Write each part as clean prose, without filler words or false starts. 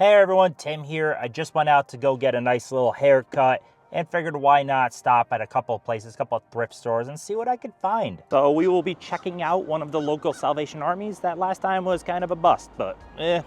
Hey everyone, Tim here. I just went out to go get a nice little haircut and figured why not stop at a couple of places, a couple of thrift stores and see what I could find. So we will be checking out one of the local Salvation Armies. That last time was kind of a bust, but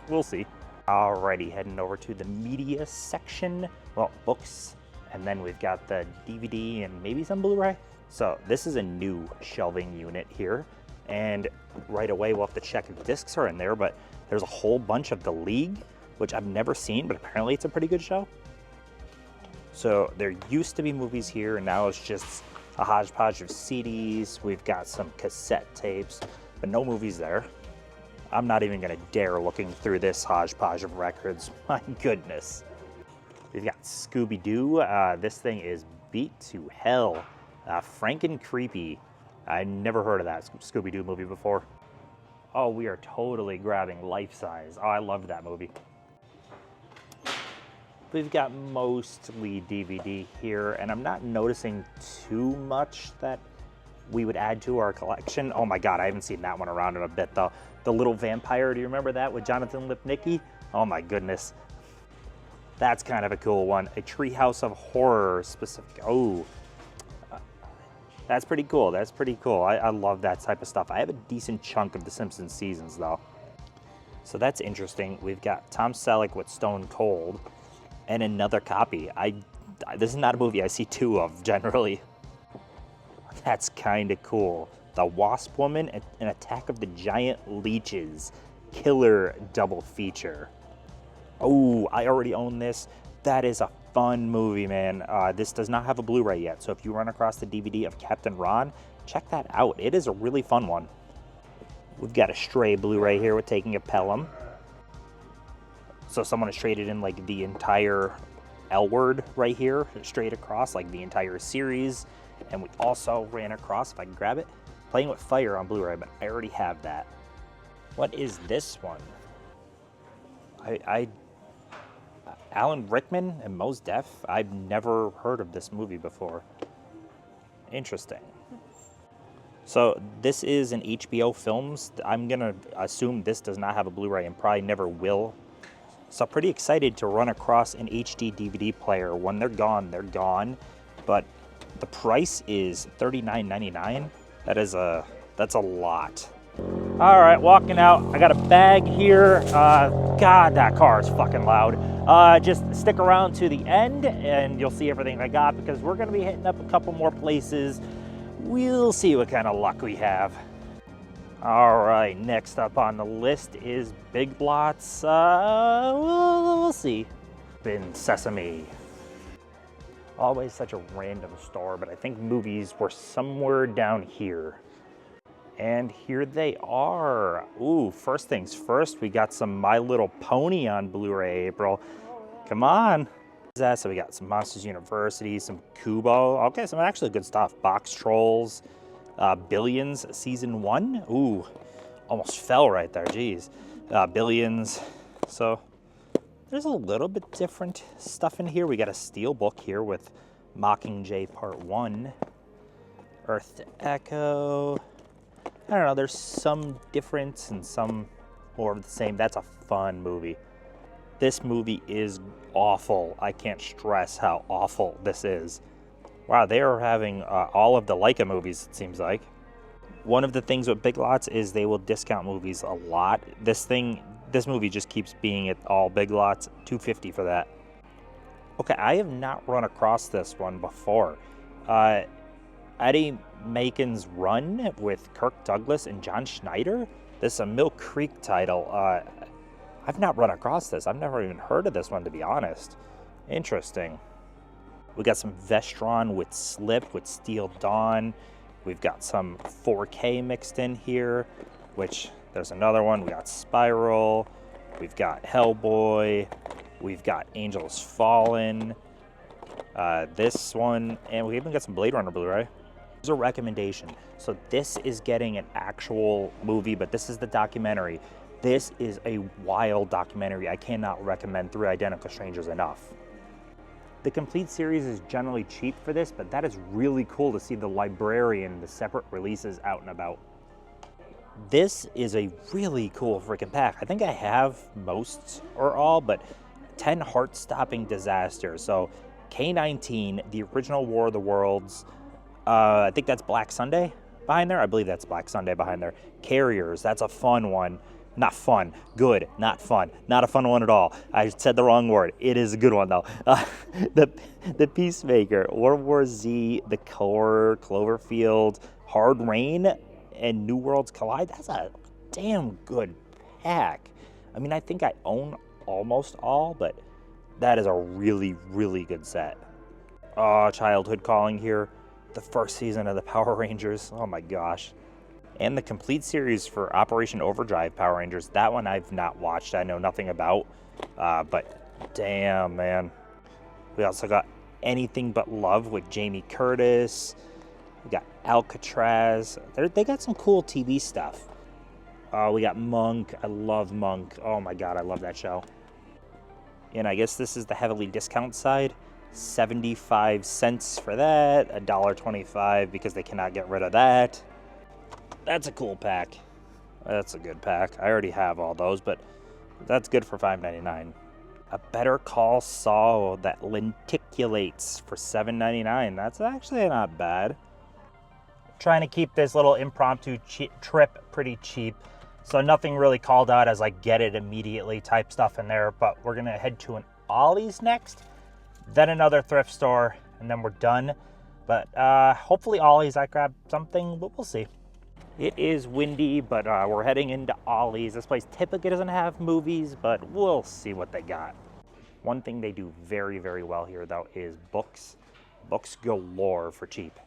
we'll see. Alrighty, heading over to the media section. Well, books, and then we've got the DVD and maybe some Blu-ray. So this is a new shelving unit here. And right away we'll have to check if the discs are in there, but there's a whole bunch of The League, which I've never seen, but apparently it's a pretty good show. So there used to be movies here, and now it's just a hodgepodge of CDs. We've got some cassette tapes, but no movies there. I'm not even gonna dare looking through this hodgepodge of records. My goodness. We've got Scooby-Doo. This thing is beat to hell. Franken Creepy. I never heard of that Scooby-Doo movie before. Oh, we are totally grabbing Life Size. Oh, I loved that movie. We've got mostly DVD here, and I'm not noticing too much that we would add to our collection. Oh my God, I haven't seen that one around in a bit though. The Little Vampire, do you remember that with Jonathan Lipnicki? Oh my goodness. That's kind of a cool one. A Treehouse of Horror specific. Oh, that's pretty cool. That's pretty cool. I love that type of stuff. I have a decent chunk of the Simpsons seasons though. So that's interesting. We've got Tom Selleck with Stone Cold. And another copy. This is not a movie I see two of generally. That's kind of cool. The Wasp Woman and Attack of the Giant Leeches. Killer double feature. Oh, I already own this. That is a fun movie, man. This does not have a Blu-ray yet, so if you run across the DVD of Captain Ron, check that out. It is a really fun one. We've got a Stray Blu-ray here with Taking a Pelham. So someone has traded in like the entire L Word right here, straight across, like the entire series. And we also ran across, if I can grab it, Playing with Fire on Blu-ray, but I already have that. What is this one? Alan Rickman and Mos Def? I've never heard of this movie before. Interesting. So this is an HBO Films. I'm gonna assume this does not have a Blu-ray and probably never will. So pretty excited to run across an HD DVD player. When they're gone, but the price is $39.99. That's a lot. All right, walking out. I got a bag here. God, that car is fucking loud. Just stick around to the end and you'll see everything I got because we're gonna be hitting up a couple more places. We'll see what kind of luck we have. All right, next up on the list is Big Lots. We'll see. Been Sesame. Always such a random store, but I think movies were somewhere down here. And here they are. Ooh, first things first, we got some My Little Pony on Blu-ray, April. Come on. So we got some Monsters University, some Kubo. Okay, some actually good stuff. Box Trolls. Billions Season 1. Ooh, almost fell right there, geez. Billions. So there's a little bit different stuff in here. We got a steel book here with Mockingjay Part 1. Earth to Echo. I don't know, there's some difference and some more of the same. That's a fun movie. This movie is awful. I can't stress how awful this is. Wow, they are having all of the Leica movies, it seems like. One of the things with Big Lots is they will discount movies a lot. This movie just keeps being at all Big Lots, $250 for that. Okay, I have not run across this one before. Eddie Macon's Run with Kirk Douglas and John Schneider. This is a Mill Creek title. I've not run across this. I've never even heard of this one, to be honest. Interesting. We got some Vestron with Slip with Steel Dawn. We've got some 4K mixed in here, which there's another one. We got Spiral. We've got Hellboy. We've got Angels Fallen. This one, and we even got some Blade Runner Blu-ray. Here's a recommendation. So this is getting an actual movie, but this is the documentary. This is a wild documentary. I cannot recommend Three Identical Strangers enough. The complete series is generally cheap for this, but that is really cool to see the Librarian, the separate releases out and about. This is a really cool freaking pack. I think I have most or all, but 10 heart-stopping disasters. So K-19, the original War of the Worlds. I think that's Black Sunday behind there. I believe that's Black Sunday behind there. Carriers, that's a fun one. Not fun, good, not fun. Not a fun one at all. I said the wrong word. It is a good one though. The Peacemaker, World War Z, The Core, Cloverfield, Hard Rain, and New Worlds Collide. That's a damn good pack. I mean, I think I own almost all, but that is a really, really good set. Oh, childhood calling here. The first season of the Power Rangers. Oh my gosh. And the complete series for Operation Overdrive Power Rangers. That one I've not watched. I know nothing about. But damn, man. We also got Anything But Love with Jamie Curtis. We got Alcatraz. They got some cool TV stuff. We got Monk. I love Monk. Oh my god, I love that show. And I guess this is the heavily discount side. 75 cents for that. $1.25 because they cannot get rid of that. That's a cool pack. That's a good pack. I already have all those, but that's good for $5.99. A Better Call Saul that lenticulates for $7.99. That's actually not bad. Trying to keep this little impromptu trip pretty cheap. So nothing really called out as like get it immediately type stuff in there. But we're going to head to an Ollie's next. Then another thrift store. And then we're done. But hopefully Ollie's I grab something. But we'll see. It is windy, but we're heading into Ollie's. This place typically doesn't have movies, but we'll see what they got. One thing they do very, very well here, though, is books. Books galore for cheap.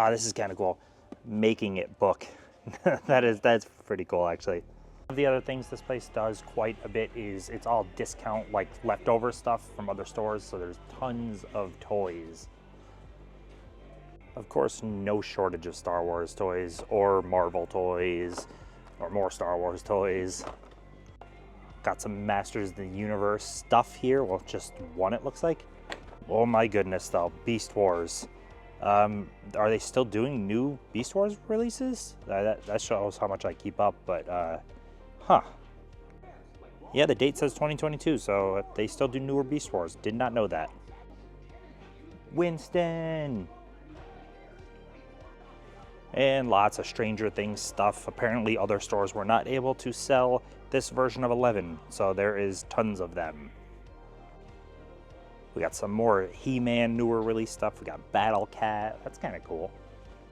This is kind of cool. Making it book. That's pretty cool, actually. One of the other things this place does quite a bit is it's all discount, like leftover stuff from other stores, so there's tons of toys. Of course, no shortage of Star Wars toys or Marvel toys or more Star Wars toys. Got some Masters of the Universe stuff here. Well, just one it looks like. Oh my goodness though, Beast Wars. Are they still doing new Beast Wars releases? That shows how much I keep up, but huh. Yeah, the date says 2022, so they still do newer Beast Wars. Did not know that. Winston! And lots of Stranger Things stuff. Apparently other stores were not able to sell this version of 11, so there is tons of them. We got some more He-Man newer release stuff. We got Battle Cat. That's kind of cool.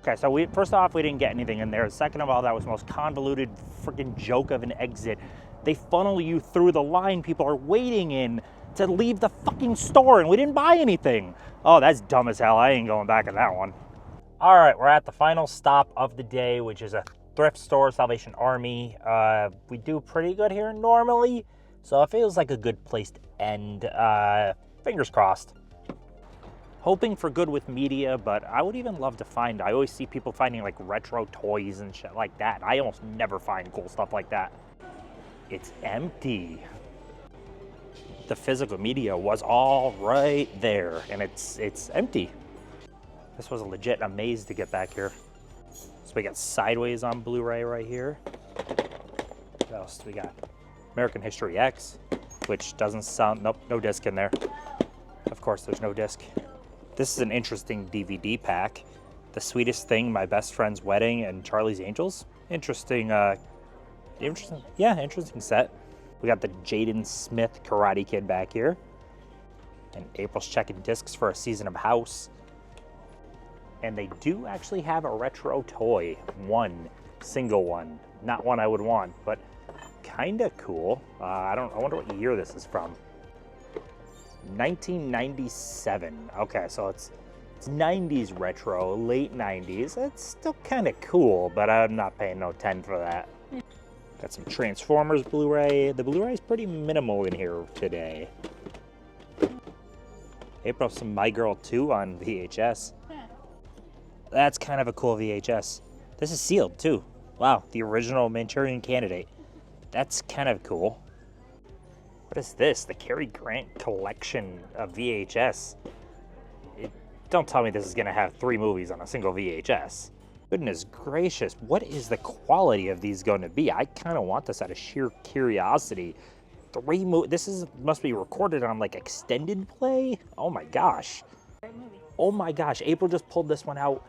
Okay, so first off, we didn't get anything in there. Second of all, that was the most convoluted freaking joke of an exit. They funnel you through the line people are waiting in to leave the fucking store, and we didn't buy anything. Oh, that's dumb as hell. I ain't going back in that one. All right, we're at the final stop of the day, which is a thrift store, Salvation Army. We do pretty good here normally, so it feels like a good place to end. Fingers crossed. Hoping for good with media, but I would even love to find, I always see people finding like retro toys and shit like that. I almost never find cool stuff like that. It's empty. The physical media was all right there, and it's empty. This was a legit amaze to get back here. So we got Sideways on Blu-ray right here. What else do we got? American History X, which doesn't sound, nope, no disc in there. Of course there's no disc. This is an interesting DVD pack. The Sweetest Thing, My Best Friend's Wedding, and Charlie's Angels. Interesting set. We got the Jaden Smith Karate Kid back here. And April's checking discs for a season of House. And they do actually have a retro toy. One single one. Not one I would want, but kind of cool. I wonder what year this is from. 1997. Okay, so it's 90s retro, late 90s. It's still kind of cool, but I'm not paying no 10 for that. Got some Transformers Blu-ray. The Blu-ray is pretty minimal in here today. April, some My Girl 2 on VHS. That's kind of a cool VHS. This is sealed too. Wow, the original Manchurian Candidate. That's kind of cool. What is this? The Cary Grant collection of VHS. Don't tell me this is gonna have 3 movies on a single VHS. Goodness gracious, what is the quality of these going to be? I kind of want this out of sheer curiosity. Must be recorded on like extended play. Oh my gosh. Oh my gosh, April just pulled this one out.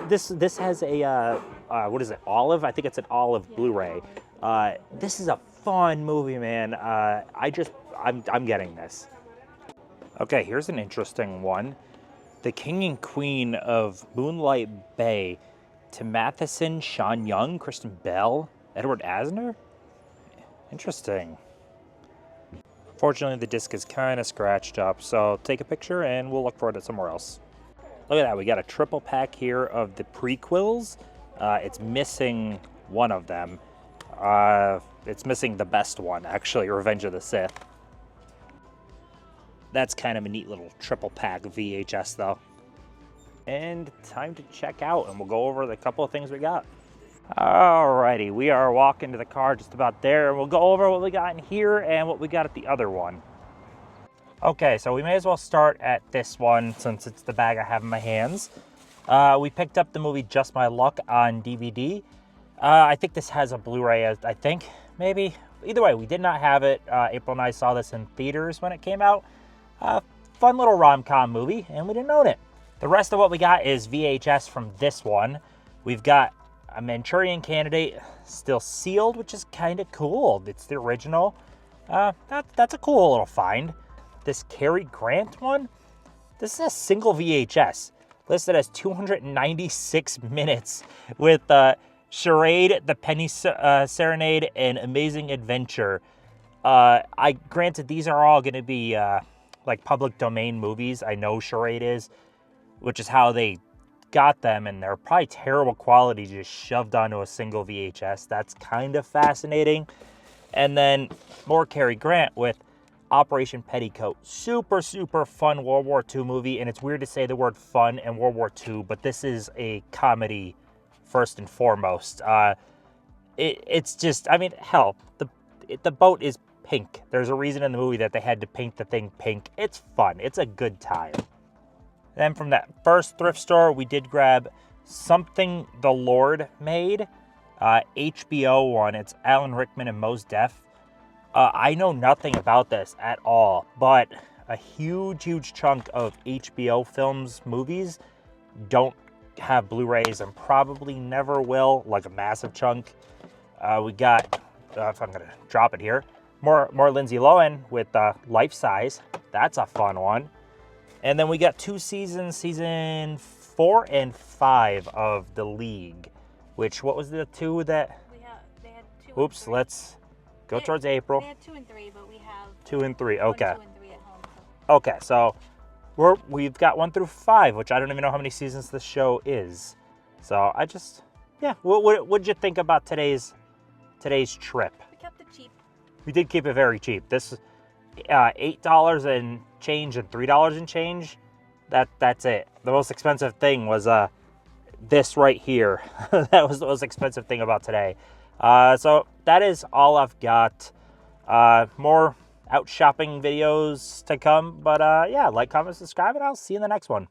This has a what is it? Olive? I think it's an Olive Blu-ray. This is a fun movie, man. I'm getting this. Okay, here's an interesting one. The King and Queen of Moonlight Bay. Tim Matheson, Sean Young, Kristen Bell, Edward Asner? Interesting. Fortunately, the disc is kind of scratched up, so take a picture and we'll look for it somewhere else. Look at that, we got a triple pack here of the prequels. It's missing one of them. It's missing the best one, actually, Revenge of the Sith. That's kind of a neat little triple pack VHS, though. And time to check out, and we'll go over the couple of things we got. Alrighty, we are walking to the car just about there, and we'll go over what we got in here and what we got at the other one. Okay, so we may as well start at this one since it's the bag I have in my hands. We picked up the movie Just My Luck on DVD. I think this has a Blu-ray, I think, maybe. Either way, we did not have it. April and I saw this in theaters when it came out. Fun little rom-com movie, and we didn't own it. The rest of what we got is VHS from this one. We've got a Manchurian Candidate still sealed, which is kind of cool. It's the original. That's a cool little find. This Cary Grant one, this is a single VHS. Listed as 296 minutes with Charade, The Penny Serenade, and Amazing Adventure. Granted, these are all going to be like public domain movies. I know Charade is, which is how they got them, and they're probably terrible quality just shoved onto a single VHS. That's kind of fascinating. And then more Cary Grant with Operation Petticoat. Super, super fun World War II movie, and it's weird to say the word fun and World War II, but this is a comedy first and foremost. It's just, I mean, hell, the boat is pink. There's a reason in the movie that they had to paint the thing pink. It's fun. It's a good time. Then from that first thrift store, we did grab Something the Lord Made, HBO one. It's Alan Rickman and Mos Def. I know nothing about this at all, but a huge chunk of HBO films, movies, don't have Blu-rays and probably never will, like a massive chunk. We got, if I'm going to drop it here, more Lindsay Lohan with Life Size. That's a fun one. And then we got 2 seasons, season 4 and 5 of The League, which, what was the 2 that? They had 2 Oops, and 3. let's go towards April. They had 2 and 3, but we have 2 and 3, okay. 1, 2, and 3 at home. So. Okay, so we've got 1 through 5, which I don't even know how many seasons this show is. So I just, yeah. What'd you think about today's trip? We kept it cheap. We did keep it very cheap. This $8 and change and $3 and change. That's it. The most expensive thing was this right here. That was the most expensive thing about today. So that is all I've got. More out shopping videos to come. But yeah, like, comment, subscribe, and I'll see you in the next one.